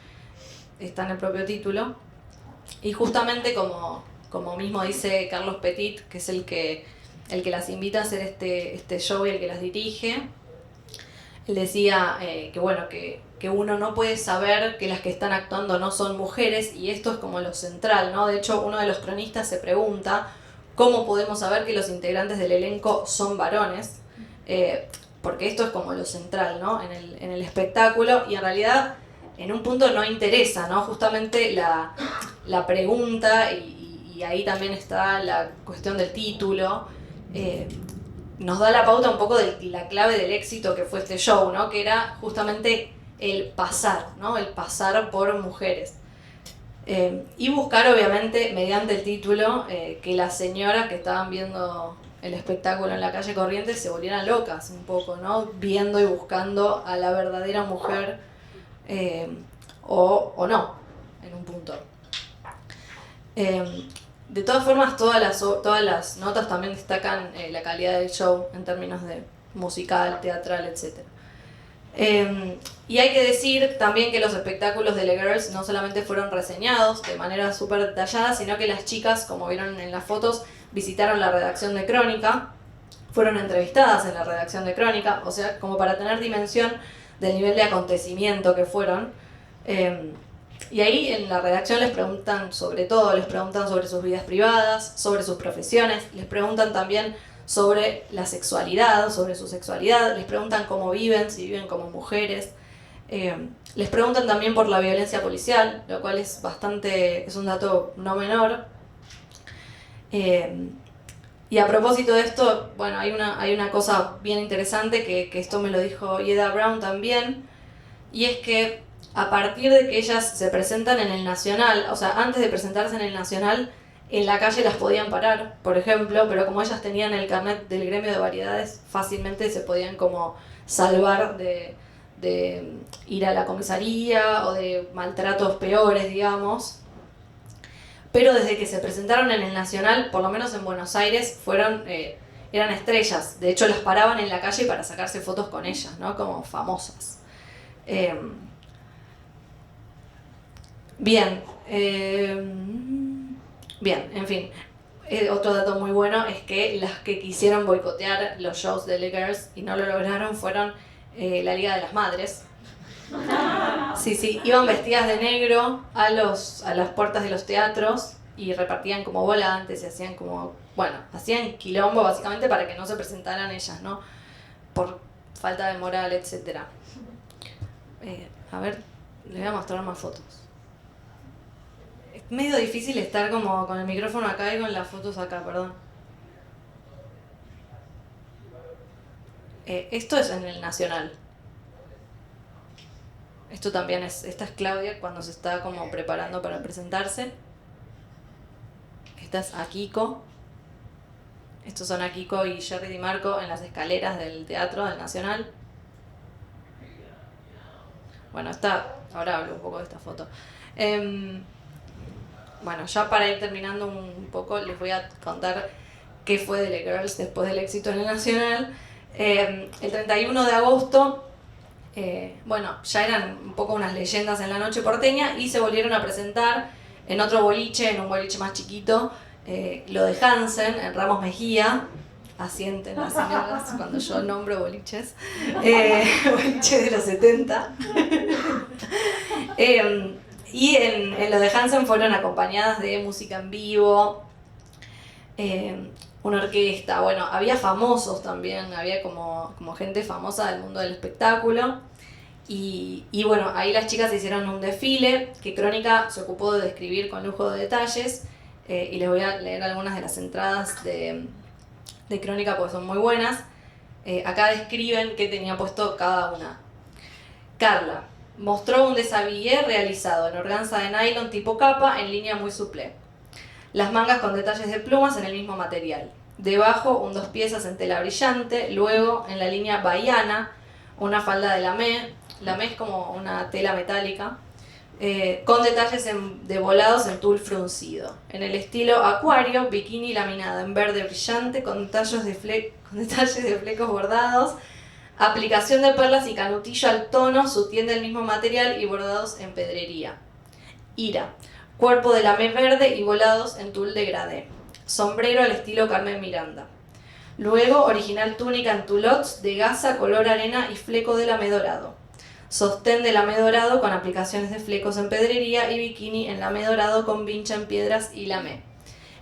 está en el propio título. Y justamente como mismo dice Carlos Petit, que es el que las invita a hacer este show y el que las dirige, él decía que uno no puede saber que las que están actuando no son mujeres, y esto es como lo central, ¿no? De hecho, uno de los cronistas se pregunta cómo podemos saber que los integrantes del elenco son varones. porque esto es como lo central, ¿no? en el espectáculo, y en realidad en un punto no interesa, ¿no? Justamente la pregunta, y ahí también está la cuestión del título, nos da la pauta un poco de la clave del éxito que fue este show, ¿no? Que era justamente el pasar, ¿no? El pasar por mujeres. Y buscar, obviamente, mediante el título, que las señoras que estaban viendo el espectáculo en la calle Corrientes se volvieran locas un poco, ¿no? Viendo y buscando a la verdadera mujer, o no, en un punto. De todas formas, todas las notas también destacan la calidad del show en términos de musical, teatral, etc. Y hay que decir también que los espectáculos de The Girls no solamente fueron reseñados de manera súper detallada, sino que las chicas, como vieron en las fotos, visitaron la redacción de Crónica, fueron entrevistadas en la redacción de Crónica, o sea, como para tener dimensión del nivel de acontecimiento que fueron. Y ahí en la redacción les preguntan sobre todo, les preguntan sobre sus vidas privadas, sobre sus profesiones, les preguntan también sobre la sexualidad, sobre su sexualidad, les preguntan cómo viven, si viven como mujeres, les preguntan también por la violencia policial, lo cual es un dato no menor. Y a propósito de esto, bueno, hay una cosa bien interesante que esto me lo dijo Ieda Brown también, y es que a partir de que ellas se presentan en el Nacional, o sea, antes de presentarse en el Nacional, en la calle las podían parar, por ejemplo, pero como ellas tenían el carnet del gremio de variedades, fácilmente se podían como salvar de ir a la comisaría o de maltratos peores, digamos. Pero desde que se presentaron en el Nacional, por lo menos en Buenos Aires, eran estrellas. De hecho, las paraban en la calle para sacarse fotos con ellas, ¿no? Como famosas. Bien, en fin. Otro dato muy bueno es que las que quisieron boicotear los shows de The Girls y no lo lograron fueron la Liga de las Madres. Sí, iban vestidas de negro a las puertas de los teatros y repartían como volantes y hacían quilombo básicamente para que no se presentaran ellas, ¿no? Por falta de moral, etc. A ver, les voy a mostrar más fotos. Es medio difícil estar como con el micrófono acá y con las fotos acá, perdón. Esto es en el Nacional. Esta es Claudia cuando se está como preparando para presentarse. Esta es Akiko. Estos son Akiko y Jerry Di Marco en las escaleras del teatro del Nacional. Bueno, ahora hablo un poco de esta foto. Bueno, ya para ir terminando un poco, les voy a contar qué fue de The Girls después del éxito en el Nacional. El 31 de agosto, ya eran un poco unas leyendas en la noche porteña y se volvieron a presentar en otro boliche, en un boliche más chiquito, lo de Hansen, en Ramos Mejía. Asienten las señoras cuando yo nombro boliches. Boliche de los 70. Y en lo de Hansen fueron acompañadas de música en vivo, una orquesta, había famosos también, había como gente famosa del mundo del espectáculo. Y ahí las chicas hicieron un desfile que Crónica se ocupó de describir con lujo de detalles, y les voy a leer algunas de las entradas de Crónica porque son muy buenas. Acá describen qué tenía puesto cada una. Carla mostró un deshabillé realizado en organza de nylon tipo capa en línea muy suple. Las mangas con detalles de plumas en el mismo material. Debajo un 2 piezas en tela brillante, luego en la línea bahiana, una falda de lamé. Lamé es como una tela metálica, con detalles de volados en tul fruncido. En el estilo acuario, bikini laminada en verde brillante con detalles de flecos bordados, aplicación de perlas y canutillo al tono, sutién del mismo material y bordados en pedrería. Ira, cuerpo de lamé verde y volados en tul degradé. Sombrero al estilo Carmen Miranda. Luego, original túnica en tulots de gasa color arena y fleco de lamé dorado. Sostén de lamé dorado con aplicaciones de flecos en pedrería y bikini en lamé dorado con vincha en piedras y lamé.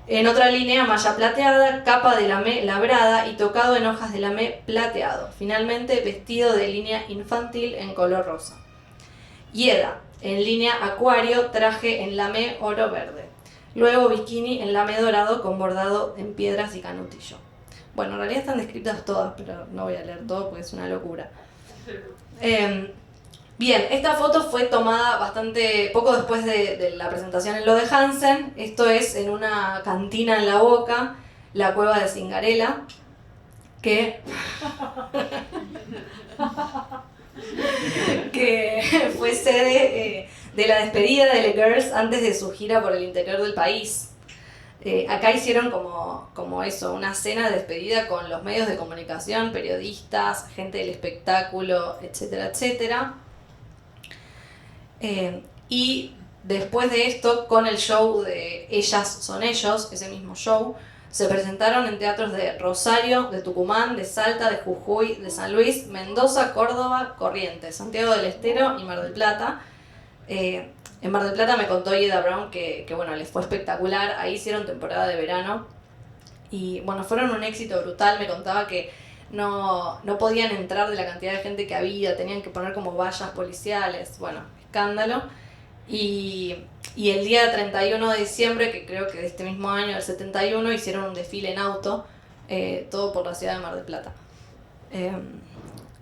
En otra línea, malla plateada, capa de lamé labrada y tocado en hojas de lamé plateado. Finalmente, vestido de línea infantil en color rosa. Hieda, en línea acuario, traje en lamé oro verde. Luego bikini en lamé dorado con bordado en piedras y canutillo. Bueno, en realidad están descritas todas, pero no voy a leer todo porque es una locura. Bien, esta foto fue tomada bastante poco después de la presentación en lo de Hansen. Esto es en una cantina en La Boca, la cueva de Cingarela, que fue sede de la despedida de The Girls antes de su gira por el interior del país. Acá hicieron como eso, una cena de despedida con los medios de comunicación, periodistas, gente del espectáculo, etcétera, etcétera. Y después de esto, con el show de Ellas son ellos, ese mismo show, se presentaron en teatros de Rosario, de Tucumán, de Salta, de Jujuy, de San Luis, Mendoza, Córdoba, Corrientes, Santiago del Estero y Mar del Plata. En Mar del Plata me contó Ieda Brown que bueno, les fue espectacular. Ahí hicieron temporada de verano y bueno, fueron un éxito brutal. Me contaba que no podían entrar de la cantidad de gente que había, tenían que poner como vallas policiales, bueno, escándalo. Y el día 31 de diciembre, que creo que de este mismo año, el 71, hicieron un desfile en auto, todo por la ciudad de Mar del Plata.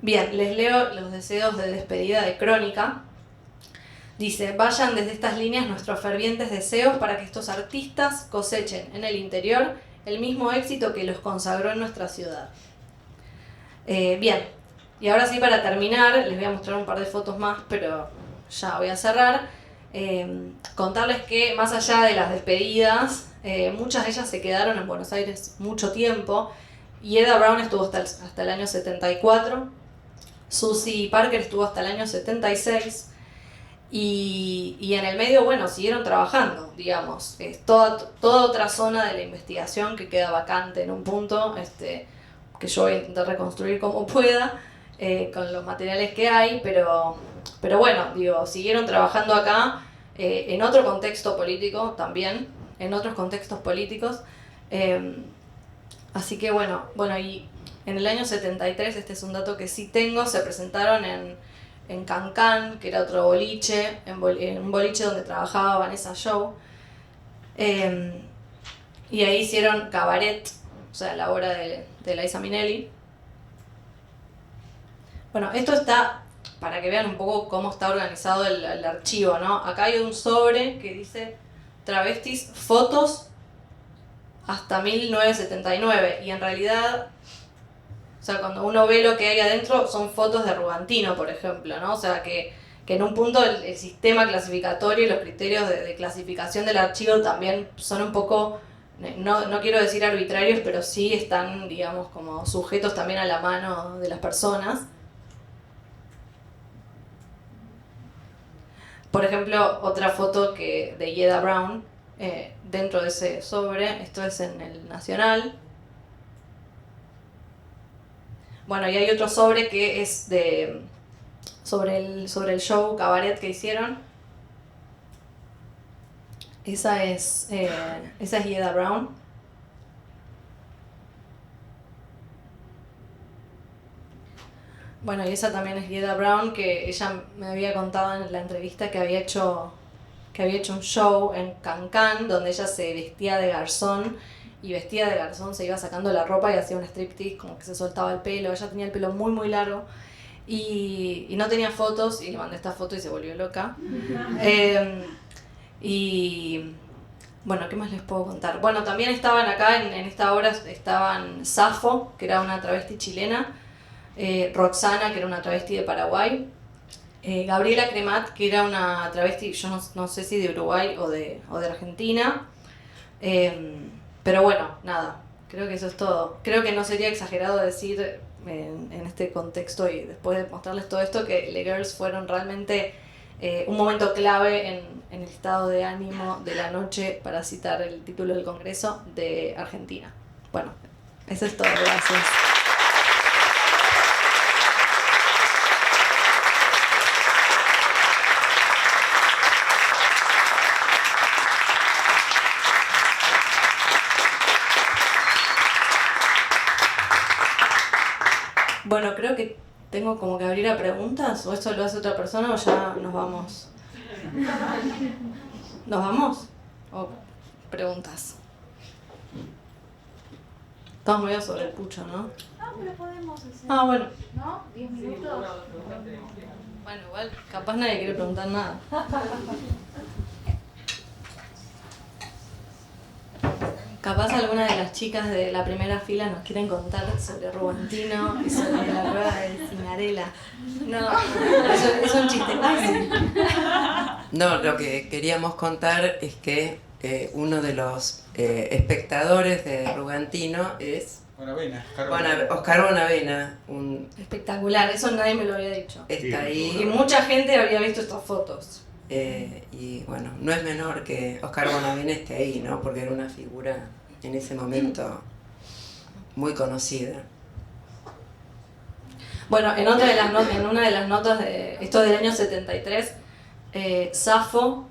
Bien, les leo los deseos de despedida de Crónica. Dice: vayan desde estas líneas nuestros fervientes deseos para que estos artistas cosechen en el interior el mismo éxito que los consagró en nuestra ciudad. Bien, y ahora sí, para terminar, les voy a mostrar un par de fotos más, pero ya voy a cerrar. Contarles que más allá de las despedidas, muchas de ellas se quedaron en Buenos Aires mucho tiempo. Ieda Brown estuvo hasta el año 74, Susie Parker estuvo hasta el año 76, y en el medio, bueno, siguieron trabajando, digamos. Es toda otra zona de la investigación que queda vacante en un punto, que yo voy a intentar reconstruir como pueda, con los materiales que hay, pero bueno, digo, siguieron trabajando acá, en otro contexto político también, en otros contextos políticos. Así que bueno, y en el año 73, este es un dato que sí tengo, se presentaron en Cancán, que era otro boliche, en un boliche donde trabajaba Vanessa Joe. Y ahí hicieron Cabaret, o sea, la obra de Liza Minnelli. Bueno, esto está para que vean un poco cómo está organizado el archivo, ¿no? Acá hay un sobre que dice Travestis, fotos hasta 1979, y en realidad, o sea, cuando uno ve lo que hay adentro, son fotos de Rugantino, por ejemplo, ¿no? O sea, que en un punto el sistema clasificatorio y los criterios de clasificación del archivo también son un poco, no quiero decir arbitrarios, pero sí están, digamos, como sujetos también a la mano de las personas. Por ejemplo, otra foto de Ieda Brown, dentro de ese sobre, esto es en el Nacional. Bueno, y hay otro sobre que es sobre el show Cabaret que hicieron. Esa es Ieda Brown. Bueno, y esa también es Ieda Brown, que ella me había contado en la entrevista que había hecho un show en Cancán donde ella se vestía de garzón, y vestida de garzón se iba sacando la ropa y hacía un striptease, como que se soltaba el pelo. Ella tenía el pelo muy muy largo y no tenía fotos, y le mandé esta foto y se volvió loca. Y bueno, ¿qué más les puedo contar? Bueno, también estaban acá en esta obra, estaban Safo, que era una travesti chilena, Roxana, que era una travesti de Paraguay, Gabriela Cremat, que era una travesti, yo no sé si de Uruguay o de Argentina, pero bueno, nada, creo que eso es todo. Creo que no sería exagerado decir en este contexto, y después de mostrarles todo esto, que The Girls fueron realmente un momento clave en el estado de ánimo de la noche, para citar el título del Congreso, de Argentina. Bueno, eso es todo, gracias. Bueno, creo que tengo como que abrir a preguntas, o esto lo hace otra persona o ya nos vamos. ¿Nos vamos? ¿O preguntas? Estamos medio sobre el pucho, ¿no? Ah, pero podemos hacer. Ah, bueno. ¿No? 10 minutos. Bueno, igual, capaz nadie quiere preguntar nada. Capaz alguna de las chicas de la primera fila nos quieren contar sobre Rugantino y sobre la prueba de Cinarela. No, es un chiste. Ay, sí. No, lo que queríamos contar es que uno de los espectadores de Rugantino es Oscar Bonavena, Espectacular, eso nadie me lo había dicho. está Y ahí. mucha gente había visto estas fotos. Y bueno, no es menor que Oscar Bonavena esté ahí, ¿no? Porque era una figura en ese momento muy conocida. Bueno, en una de las notas de esto del año 73, Safo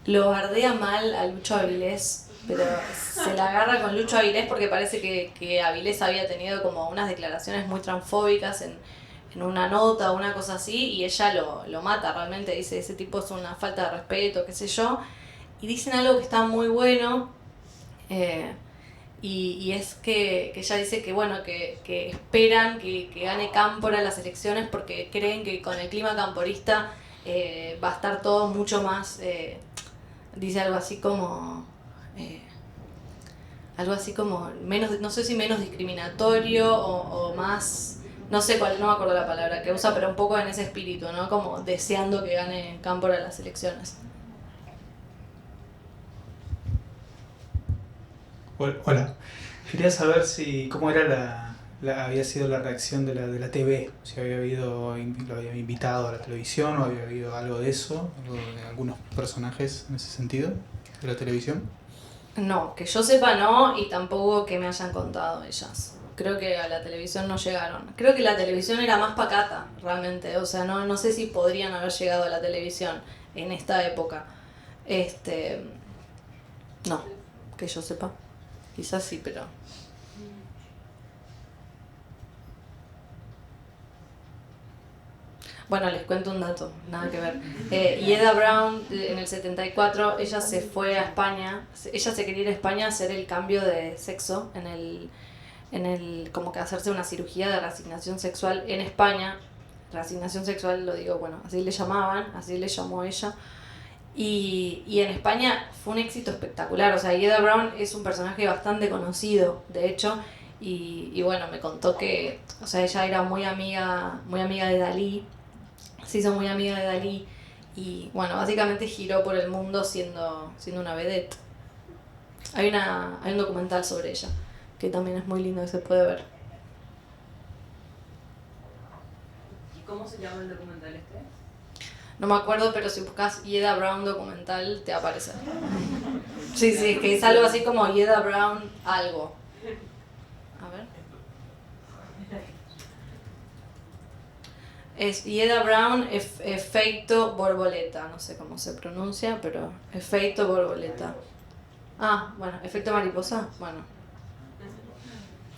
lo bardea mal a Lucho Avilés, pero se la agarra con Lucho Avilés porque parece que Avilés había tenido como unas declaraciones muy transfóbicas en una nota o una cosa así, y ella lo mata realmente, dice, ese tipo es una falta de respeto, qué sé yo, y dicen algo que está muy bueno, y es que ella dice que bueno, que esperan que gane Cámpora las elecciones porque creen que con el clima camporista va a estar todo mucho más, dice algo así como menos, no sé si menos discriminatorio o más, no sé cuál, no me acuerdo la palabra que usa, pero un poco en ese espíritu, ¿no? Como deseando que gane Cámpora las elecciones. Hola, quería saber cómo era había sido la reacción de la TV, si había habido, lo había invitado a la televisión o había habido algo de eso, algo de algunos personajes en ese sentido de la televisión. No, que yo sepa no, y tampoco que me hayan contado ellas. Creo que a la televisión no llegaron. Creo que la televisión era más pacata, realmente. O sea, no sé si podrían haber llegado a la televisión en esta época. No, que yo sepa. Quizás sí, pero... Bueno, les cuento un dato, nada que ver. Ieda Brown, en el 74, ella se fue a España. Ella se quería ir a España a hacer el cambio de sexo como que hacerse una cirugía de reasignación sexual en España. Reasignación sexual, lo digo, bueno, así le llamaban, así le llamó ella. Y en España fue un éxito espectacular. O sea, Ieda Brown es un personaje bastante conocido, de hecho. Y bueno, me contó que, o sea, ella era muy amiga de Dalí. Se hizo muy amiga de Dalí. Y bueno, básicamente giró por el mundo siendo una vedette. Hay un documental sobre ella, que también es muy lindo y se puede ver. ¿Y cómo se llama el documental este? No me acuerdo, pero si buscas Ieda Brown documental te aparece. Sí, es que es algo así como Ieda Brown algo. A ver. Es Ieda Brown efecto borboleta. No sé cómo se pronuncia, pero efecto borboleta. Ah, bueno, efecto mariposa. Bueno.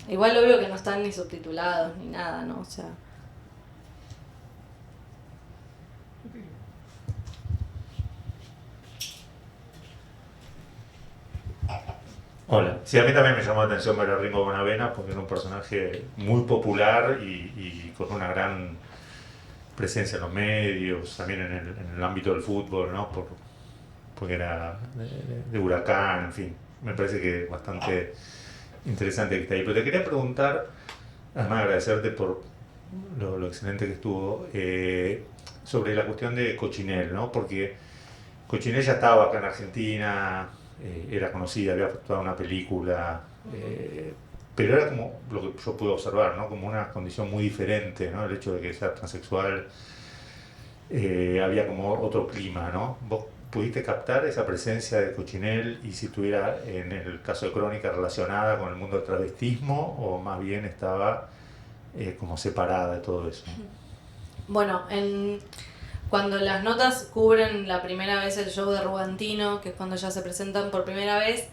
Igual obvio que no están ni subtitulados ni nada, ¿no? O sea... Hola, sí, a mí también me llamó la atención ver a Ringo Bonavena porque era un personaje muy popular y con una gran presencia en los medios, también en el ámbito del fútbol, ¿no? Porque era de Huracán, en fin, me parece que es bastante interesante que esté ahí. Pero te quería preguntar, además de agradecerte por lo excelente que estuvo, sobre la cuestión de Cochinel, ¿no? Porque Cochinel ya estaba acá en Argentina, era conocida, había actuado en una película, pero era como lo que yo pude observar, ¿no? Como una condición muy diferente, ¿no? El hecho de que sea transexual, había como otro clima, ¿no? ¿Vos pudiste captar esa presencia de Cochinel y si estuviera en el caso de Crónica relacionada con el mundo del travestismo o más bien estaba como separada de todo eso? Bueno, cuando las notas cubren la primera vez el show de Rugantino, que es cuando ya se presentan por primera vez,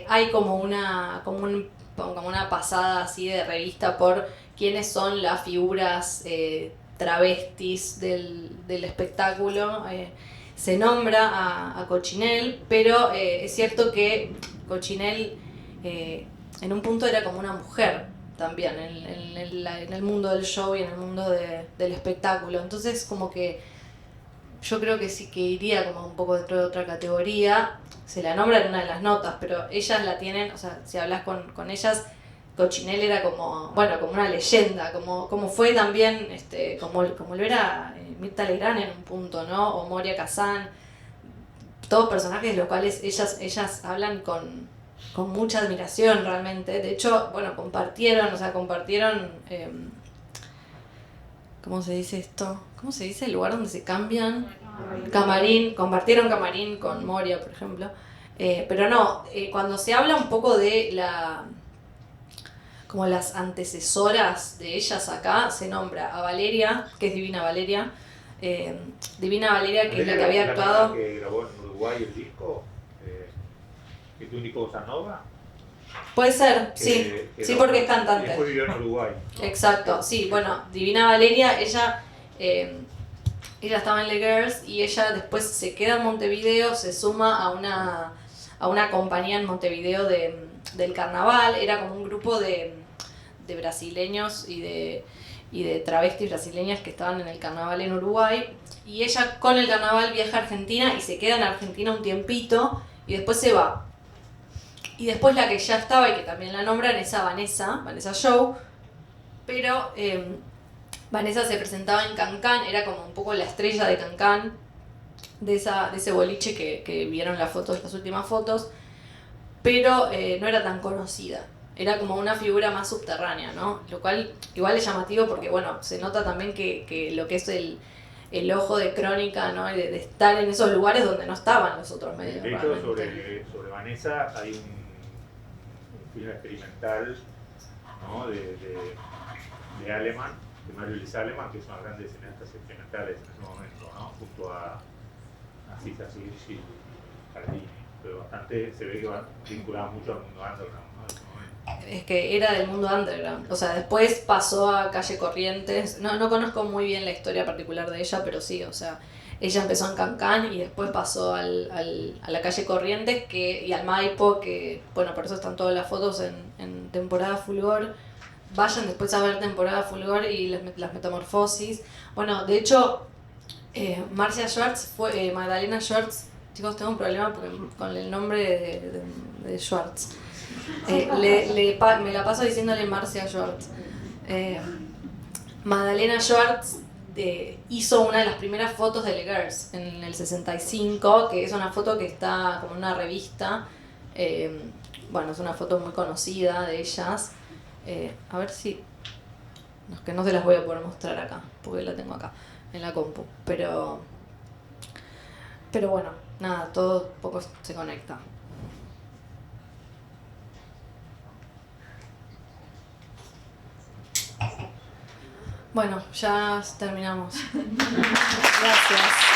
hay como un como una pasada así de revista por quiénes son las figuras travestis del espectáculo. Se nombra a Cochinelle, pero es cierto que Cochinelle en un punto era como una mujer también en el mundo del show y en el mundo del espectáculo. Entonces como que yo creo que sí que iría como un poco dentro de otra categoría. Se la nombra en una de las notas, pero ellas la tienen, o sea, si hablas con ellas, Cochinelle era como, bueno, como una leyenda, como fue también, como lo era Mirta Legrand en un punto, ¿no? O Moria Kazan, todos personajes de los cuales ellas hablan con mucha admiración realmente. De hecho, bueno, compartieron, ¿cómo se dice esto? ¿Cómo se dice el lugar donde se cambian? Camarín, compartieron camarín con Moria, por ejemplo. Pero no, cuando se habla un poco de como las antecesoras de ellas acá, se nombra a Valeria, que es Divina Valeria. Divina Valeria, que es la que había actuado. ¿Que grabó en Uruguay el disco? ¿Que tu único bossa nova? Puede ser, sí, porque es cantante. Después vivió en Uruguay, ¿no? Exacto, sí, bueno, Divina Valeria, ella estaba en The Girls y ella después se queda en Montevideo, se suma a una compañía en Montevideo del carnaval. Era como un grupo de brasileños y de travestis brasileñas que estaban en el carnaval en Uruguay, y ella con el carnaval viaja a Argentina y se queda en Argentina un tiempito y después se va. Y después la que ya estaba y que también la nombran es a Vanessa Show, pero Vanessa se presentaba en Cancán, era como un poco la estrella de Cancán, de ese boliche que vieron las últimas fotos, pero no era tan conocida. Era como una figura más subterránea, ¿no? Lo cual igual es llamativo porque, bueno, se nota también que lo que es el ojo de Crónica, ¿no? De estar en esos lugares donde no estaban los otros medios. De hecho, sobre Vanessa hay un film experimental, ¿no? de Aleman, de Mario Luis Aleman, que es una de las grandes cineastas experimentales en ese momento, ¿no? Junto a Cisa Sirchi y Jardini, pero bastante se ve que va vinculado mucho al mundo underground, ¿no? Es que era del mundo underground, o sea, después pasó a Calle Corrientes. No conozco muy bien la historia particular de ella, pero sí, o sea, ella empezó en Cancán y después pasó a la Calle Corrientes y al Maipo, que, bueno, por eso están todas las fotos en Temporada Fulgor. Vayan después a ver Temporada Fulgor y las metamorfosis. Bueno, de hecho, Marcia Schwartz Magdalena Schwartz, chicos, tengo un problema con el nombre de Schwartz. Me la paso diciéndole Marcia Schwartz. Magdalena Schwartz hizo una de las primeras fotos de The Girls en el 65, que es una foto que está como en una revista. Bueno, es una foto muy conocida de ellas. A ver si... No, es que no se las voy a poder mostrar acá, porque la tengo acá, en la compu. Pero bueno, nada, todo un poco se conecta. Bueno, ya terminamos. Gracias.